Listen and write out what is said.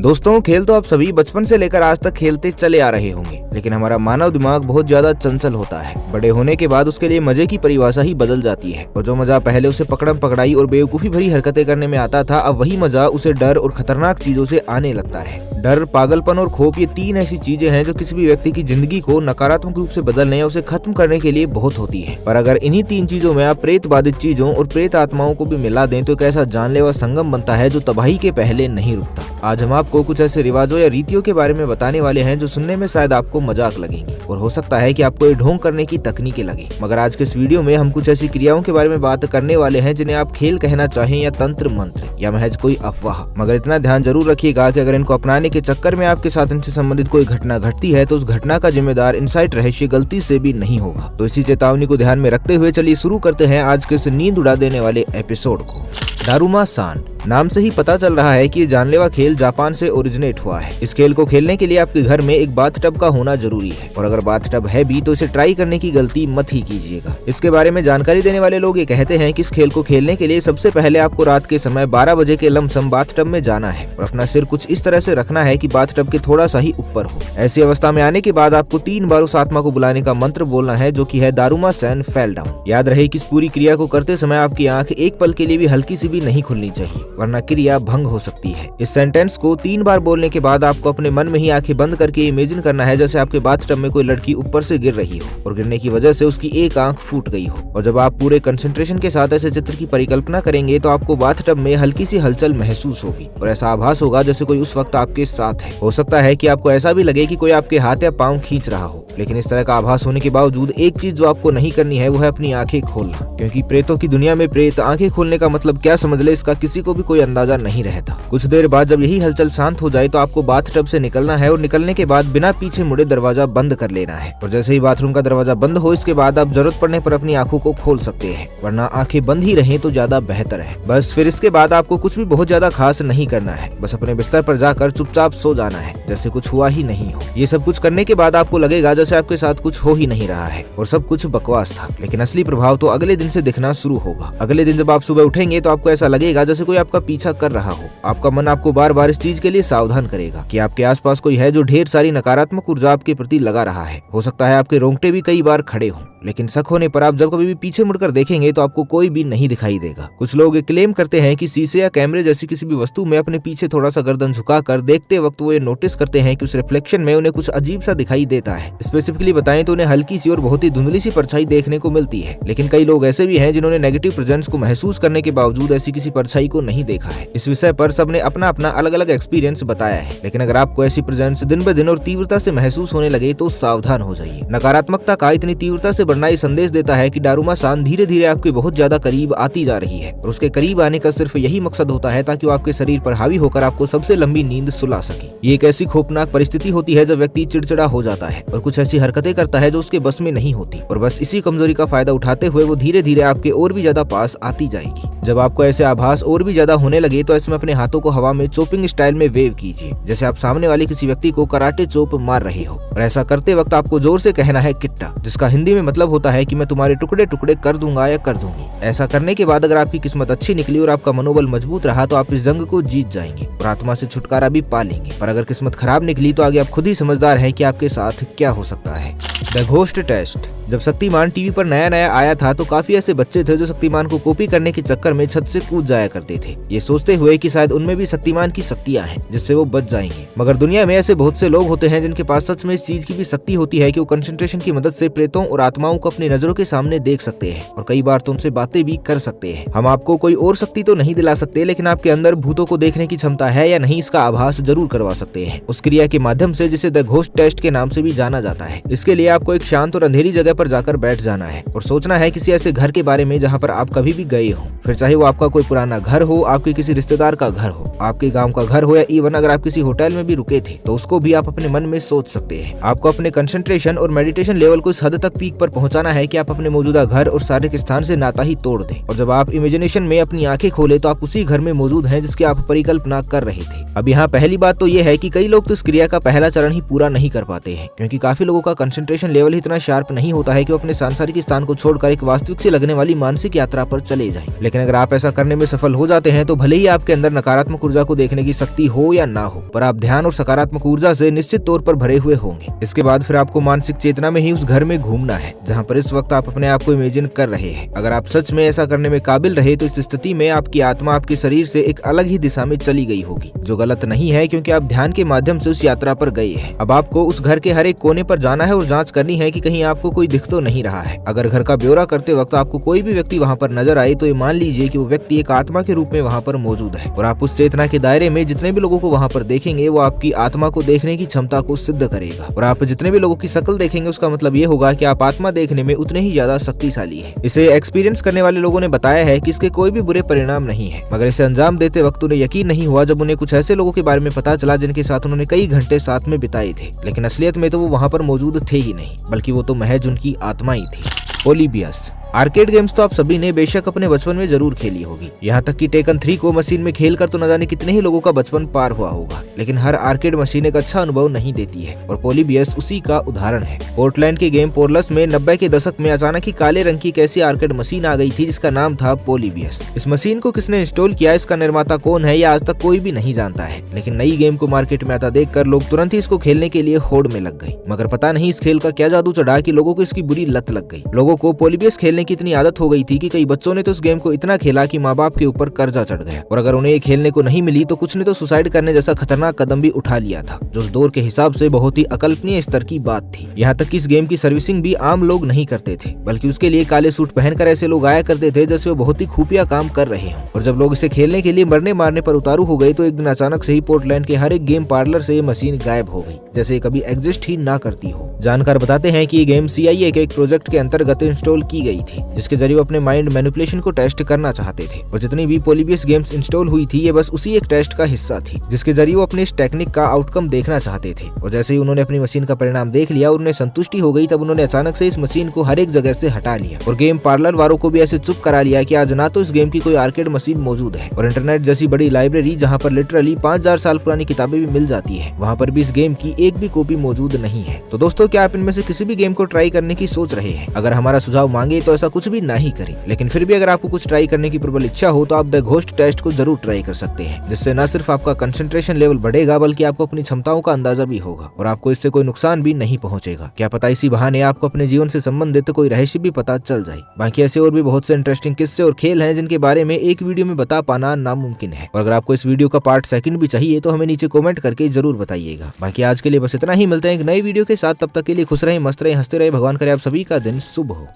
दोस्तों, खेल तो आप सभी बचपन से लेकर आज तक खेलते चले आ रहे होंगे, लेकिन हमारा मानव दिमाग बहुत ज्यादा चंचल होता है। बड़े होने के बाद उसके लिए मजे की परिभाषा ही बदल जाती है और जो मजा पहले उसे पकड़म पकड़ाई और बेवकूफी भरी हरकतें करने में आता था, अब वही मजा उसे डर और खतरनाक चीजों से आने लगता है। डर, पागलपन और खौफ, ये तीन ऐसी चीजें हैं जो किसी भी व्यक्ति की जिंदगी को नकारात्मक रूप से बदलने या उसे खत्म करने के लिए बहुत होती है। पर अगर इन्हीं तीन चीजों में आप प्रेत बाधित चीजों और प्रेत आत्माओं को भी मिला दें तो एक ऐसा जानलेवा संगम बनता है जो तबाही के पहले नहीं रुकता। आज हम आपको कुछ ऐसे रिवाजों या रीतियों के बारे में बताने वाले हैं जो सुनने में शायद आपको मजाक लगेंगे और हो सकता है कि आपको ये ढोंग करने की तकनीकें लगे, मगर आज के इस वीडियो में हम कुछ ऐसी क्रियाओं के बारे में बात करने वाले हैं जिन्हें आप खेल कहना चाहें या तंत्र मंत्र या महज कोई अफवाह, मगर इतना ध्यान जरूर रखिएगा कि अगर इनको अपनाने के चक्कर में आपके साथ इनसे संबंधित कोई घटना घटती है तो उस घटना का जिम्मेदार इनसाइट रहस्य गलती से भी नहीं होगा। तो इसी चेतावनी को ध्यान में रखते हुए चलिए शुरू करते हैं आज के इस नींद उड़ा देने वाले एपिसोड को। दारुमा-सान नाम से ही पता चल रहा है कि ये जानलेवा खेल जापान से ओरिजिनेट हुआ है। इस खेल को खेलने के लिए आपके घर में एक बाथटब का होना जरूरी है और अगर बाथटब है भी तो इसे ट्राई करने की गलती मत ही कीजिएगा। इसके बारे में जानकारी देने वाले लोग ये कहते हैं कि इस खेल को खेलने के लिए सबसे पहले आपको रात के समय 12 बजे के लमसम बाथटब में जाना है और अपना सिर कुछ इस तरह से रखना है कि बाथटब के थोड़ा सा ही ऊपर हो। ऐसी अवस्था में आने के बाद आपको 3 बार उस आत्मा को बुलाने का मंत्र बोलना है जो कि है दारुमा-सान फेल डाउन। याद रहे कि इस पूरी क्रिया को करते समय आपकी आंख एक पल के लिए भी हल्की सी भी नहीं खुलनी चाहिए, वरना क्रिया भंग हो सकती है। इस सेंटेंस को 3 बार बोलने के बाद आपको अपने मन में ही आंखें बंद करके इमेजिन करना है जैसे आपके बाथटब में कोई लड़की ऊपर से गिर रही हो और गिरने की वजह से उसकी एक आंख फूट गई हो। और जब आप पूरे कंसंट्रेशन के साथ ऐसे चित्र की परिकल्पना करेंगे तो आपको बाथटब में हल्की सी हलचल महसूस होगी और ऐसा आभास होगा जैसे कोई उस वक्त आपके साथ है। हो सकता है कि आपको ऐसा भी लगे कि कोई आपके हाथ या पाँव खींच रहा हो, लेकिन इस तरह का आभास होने के बावजूद एक चीज जो आपको नहीं करनी है वो है अपनी आंखें खोलना, क्योंकि प्रेतों की दुनिया में प्रेत आंखें खोलने का मतलब क्या समझ ले इसका किसी को भी कोई अंदाजा नहीं रहता। कुछ देर बाद जब यही हलचल शांत हो जाए तो आपको बाथटब से निकलना है और निकलने के बाद बिना पीछे मुड़े दरवाजा बंद कर लेना है और जैसे ही बाथरूम का दरवाजा बंद हो इसके बाद आप जरूरत पड़ने पर अपनी आंखों को खोल सकते हैं, वरना आंखें बंद ही रहें तो ज्यादा बेहतर है। बस फिर इसके बाद आपको कुछ भी बहुत ज्यादा खास नहीं करना है, बस अपने बिस्तर पर जाकर चुपचाप सो जाना है जैसे कुछ हुआ ही नहीं हो। ये सब कुछ करने के बाद आपको लगेगा जैसे आपके साथ कुछ हो ही नहीं रहा है और सब कुछ बकवास था, लेकिन असली प्रभाव तो अगले दिन से दिखना शुरू होगा। अगले दिन जब आप सुबह उठेंगे तो आपको ऐसा लगेगा जैसे कोई आपका पीछा कर रहा हो। आपका मन आपको बार बार इस चीज के लिए सावधान करेगा कि आपके आसपास कोई है जो ढेर सारी नकारात्मक ऊर्जा आपके प्रति लगा रहा है। हो सकता है आपके रोंगटे भी कई बार खड़े हों, लेकिन शक होने पर आप जब कभी भी पीछे मुड़कर देखेंगे तो आपको कोई भी नहीं दिखाई देगा। कुछ लोग क्लेम करते हैं कि शीशे या कैमरे जैसी किसी भी वस्तु में अपने पीछे थोड़ा सा गर्दन झुकाकर देखते वक्त वो ये नोटिस करते हैं कि उस रिफ्लेक्शन में उन्हें कुछ अजीब सा दिखाई देता है। स्पेसिफिकली बताएं तो उन्हें हल्की सी और बहुत ही धुंधली सी परछाई देखने को मिलती है, लेकिन कई लोग ऐसे भी हैं जिन्होंने नेगेटिव प्रेजेंस को महसूस करने के बावजूद ऐसी किसी परछाई को नहीं देखा है। इस विषय पर सबने अपना अपना अलग अलग एक्सपीरियंस बताया है, लेकिन अगर आपको ऐसी प्रेजेंस दिन ब दिन और तीव्रता से महसूस होने लगे तो सावधान हो जाइए। नकारात्मकता का इतनी तीव्रता से बढ़ना ये संदेश देता है कि दारुमा-सान धीरे धीरे आपके बहुत ज्यादा करीब आती जा रही है और उसके करीब आने का सिर्फ यही मकसद होता है ताकि वो आपके शरीर पर हावी होकर आपको सबसे लंबी नींद सुला सके। ये एक ऐसी खौफनाक परिस्थिति होती है जब व्यक्ति चिड़चिड़ा हो जाता है और कुछ ऐसी हरकतें करता है जो उसके बस में नहीं होती और बस इसी कमजोरी का फायदा उठाते हुए वो धीरे धीरे आपके और भी ज्यादा पास आती जाएगी। जब आपको ऐसे आभास और भी ज्यादा होने लगे तो इसमें अपने हाथों को हवा में चोपिंग स्टाइल में वेव कीजिए जैसे आप सामने वाले किसी व्यक्ति को कराटे चोप मार रहे हो और ऐसा करते वक्त आपको जोर से कहना है किट्टा, जिसका हिंदी में मतलब होता है कि मैं तुम्हारे टुकड़े टुकड़े कर दूंगा या कर दूंगी। ऐसा करने के बाद अगर आपकी किस्मत अच्छी निकली और आपका मनोबल मजबूत रहा तो आप इस जंग को जीत जाएंगे और आत्मा से छुटकारा भी पा लेंगे, पर अगर किस्मत खराब निकली तो आगे आप खुद ही समझदार हैं कि आपके साथ क्या हो सकता है। The ghost test. जब शक्तिमान टीवी पर नया नया आया था तो काफी ऐसे बच्चे थे जो शक्तिमान को कॉपी करने के चक्कर में छत से कूद जाया करते थे, ये सोचते हुए कि शायद उनमें भी शक्तिमान की शक्तियां हैं जिससे वो बच जाएंगे। मगर दुनिया में ऐसे बहुत से लोग होते हैं जिनके पास सच में इस चीज की भी शक्ति होती है कि वो कंसंट्रेशन की मदद से प्रेतों और आत्माओं को अपनी नजरों के सामने देख सकते हैं और कई बार तो उनसे बातें भी कर सकते हैं। हम आपको कोई और शक्ति तो नहीं दिला सकते, लेकिन आपके अंदर भूतों को देखने की क्षमता है या नहीं इसका आभास जरूर करवा सकते हैं उस क्रिया के माध्यम से जिसे द घोस्ट टेस्ट के नाम से भी जाना जाता है। इसके लिए आपको एक शांत और अंधेरी जगह पर जाकर बैठ जाना है और सोचना है किसी ऐसे घर के बारे में जहाँ पर आप कभी भी गए हो, फिर चाहे वो आपका कोई पुराना घर हो, आपके किसी रिश्तेदार का घर हो, आपके गांव का घर हो या इवन अगर आप किसी होटल में भी रुके थे तो उसको भी आप अपने मन में सोच सकते हैं। आपको अपने कंसंट्रेशन और मेडिटेशन लेवल को इस हद तक पीक पर पहुंचाना है कि आप अपने मौजूदा घर और शारीरिक स्थान से नाता ही तोड़ दें और जब आप इमेजिनेशन में अपनी आंखें खोले तो आप उसी घर में मौजूद हैं जिसकी आप परिकल्पना कर रहे थे। अब यहाँ पहली बात तो ये है कि कई लोग तो इस क्रिया का पहला चरण ही पूरा नहीं कर पाते हैं, क्योंकि काफी लोगों का कंसंट्रेशन लेवल ही इतना शार्प नहीं होता है कि वो अपने सांसारिक स्थान को छोड़कर एक वास्तविक से लगने वाली मानसिक यात्रा पर चले जाएं। लेकिन अगर आप ऐसा करने में सफल हो जाते हैं तो भले ही आपके अंदर नकारात्मक ऊर्जा को देखने की शक्ति हो या ना हो, पर आप ध्यान और सकारात्मक ऊर्जा से निश्चित तौर पर भरे हुए होंगे। इसके बाद फिर आपको मानसिक चेतना में ही उस घर में घूमना है जहाँ पर इस वक्त आप अपने आप को इमेजिन कर रहे हैं। अगर आप सच में ऐसा करने में काबिल रहे तो इस स्थिति में आपकी आत्मा आपके शरीर से एक अलग ही दिशा में चली गई होगी, जो गलत नहीं है क्योंकि आप ध्यान के माध्यम से उस यात्रा पर गए हैं। अब आपको उस घर के हर एक कोने पर जाना है और जांच करनी है कि कहीं आपको कोई दिख तो नहीं रहा है। अगर घर का ब्यौरा करते वक्त आपको कोई भी व्यक्ति वहाँ पर नजर आए तो ये मान लीजिए कि वो व्यक्ति एक आत्मा के रूप में वहाँ पर मौजूद है और आप उस चेतना के दायरे में जितने भी लोगों को वहाँ पर देखेंगे वो आपकी आत्मा को देखने की क्षमता को सिद्ध करेगा। और आप जितने भी लोगों की शक्ल देखेंगे उसका मतलब ये होगा कि आप आत्मा देखने में उतने ही ज्यादा शक्तिशाली है। इसे एक्सपीरियंस करने वाले लोगों ने बताया है कि इसके कोई भी बुरे परिणाम नहीं है, मगर इसे अंजाम देते वक्त उन्हें यकीन नहीं हुआ जब उन्हें कुछ ऐसे लोगों के बारे में पता चला जिनके साथ उन्होंने कई घंटे साथ में बिताए थे, लेकिन असलियत में तो वो वहाँ पर मौजूद थे ही नहीं, बल्कि वो तो महज उनकी आत्मा ही थी। पोलिबियस आर्केड गेम्स तो आप सभी ने बेशक अपने बचपन में जरूर खेली होगी। यहाँ तक कि टेकन 3 को मशीन में खेलकर तो न जाने कितने ही लोगों का बचपन पार हुआ होगा, लेकिन हर आर्केड मशीन एक अच्छा अनुभव नहीं देती है और पोलिबियस उसी का उदाहरण है। पोर्टलैंड के गेम पोरलस में 90 के दशक में अचानक ही काले रंग की एक ऐसी आर्केड मशीन आ गई थी जिसका नाम था पोलिबियस। इस मशीन को किसने इंस्टॉल किया, इसका निर्माता कौन है, यह आज तक कोई भी नहीं जानता है, लेकिन नई गेम को मार्केट में आता देखकर लोग तुरंत ही इसको खेलने के लिए होड़ में लग गए। मगर पता नहीं इस खेल का क्या जादू चढ़ा कि लोगों को इसकी बुरी लत लग गई। लोगों को पोलिबियस खेलने की इतनी आदत हो गई थी कि कई बच्चों ने तो इस गेम को इतना खेला कि माँ बाप के ऊपर कर्जा चढ़ गया, और अगर उन्हें ये खेलने को नहीं मिली तो कुछ ने तो सुसाइड करने जैसा खतरनाक कदम भी उठा लिया था, जो उस दौर के हिसाब से बहुत ही अकल्पनीय स्तर की बात थी। यहाँ तक कि इस गेम की सर्विसिंग भी आम लोग नहीं करते थे, बल्कि उसके लिए काले सूट पहनकर ऐसे लोग आया करते थे जैसे वो बहुत ही खुफिया काम कर रहे हों। और जब लोग इसे खेलने के लिए मरने मारने पर उतारू हो गए तो एक दिन अचानक से ही पोर्टलैंड के हर एक गेम पार्लर से ये मशीन गायब हो गई, जैसे कभी एग्जिस्ट ही ना करती हो। जानकार बताते हैं कि ये गेम CIA के एक प्रोजेक्ट के अंतर्गत इंस्टॉल की गई थी, जिसके जरिए वो अपने माइंड मैनिपुलेशन को टेस्ट करना चाहते थे। और जितनी भी पोलिबियस गेम्स इंस्टॉल हुई थी ये बस उसी एक टेस्ट का हिस्सा थी, जिसके जरिए वो अपनी इस टेक्निक का आउटकम देखना चाहते थे। और जैसे ही उन्होंने अपनी मशीन का परिणाम देख लिया और उन्हें संतुष्टि हो गई, तब उन्होंने अचानक से इस मशीन को हर एक जगह से हटा लिया और गेम पार्लर वालों को भी ऐसे चुप करा लिया कि आज ना तो इस गेम की कोई आर्केड मशीन मौजूद है और इंटरनेट जैसी बड़ी लाइब्रेरी जहाँ पर लिटरली 5000 साल पुरानी किताबें भी मिल जाती है, वहाँ पर भी इस गेम की एक भी कॉपी मौजूद नहीं है। तो दोस्तों, क्या आप इनमें से किसी भी गेम को ट्राई करने की सोच रहे हैं? अगर हमारा सुझाव मांगे तो ऐसा कुछ भी ना ही करें, लेकिन फिर भी अगर आपको कुछ ट्राई करने की प्रबल इच्छा हो तो आप द घोस्ट टेस्ट को जरूर ट्राई कर सकते हैं, जिससे न सिर्फ आपका कंसंट्रेशन लेवल बढ़ेगा बल्कि आपको अपनी क्षमताओं का अंदाजा भी होगा और आपको इससे कोई नुकसान भी नहीं पहुंचेगा। क्या पता इसी बहाने आपको अपने जीवन से संबंधित कोई रहस्य भी पता चल जाए। बाकी ऐसे और भी बहुत से इंटरेस्टिंग किस्से और खेल हैं जिनके बारे में एक वीडियो में बता पाना नामुमकिन है। और अगर आपको इस वीडियो का पार्ट 2 भी चाहिए तो हमें नीचे कमेंट करके जरूर बताइएगा। बाकी आज के लिए बस इतना ही, मिलते हैं एक नई वीडियो के साथ। तब तक के लिए खुश रहे, मस्त रहे, हंसते रहे। भगवान करे आप सभी का दिन शुभ हो।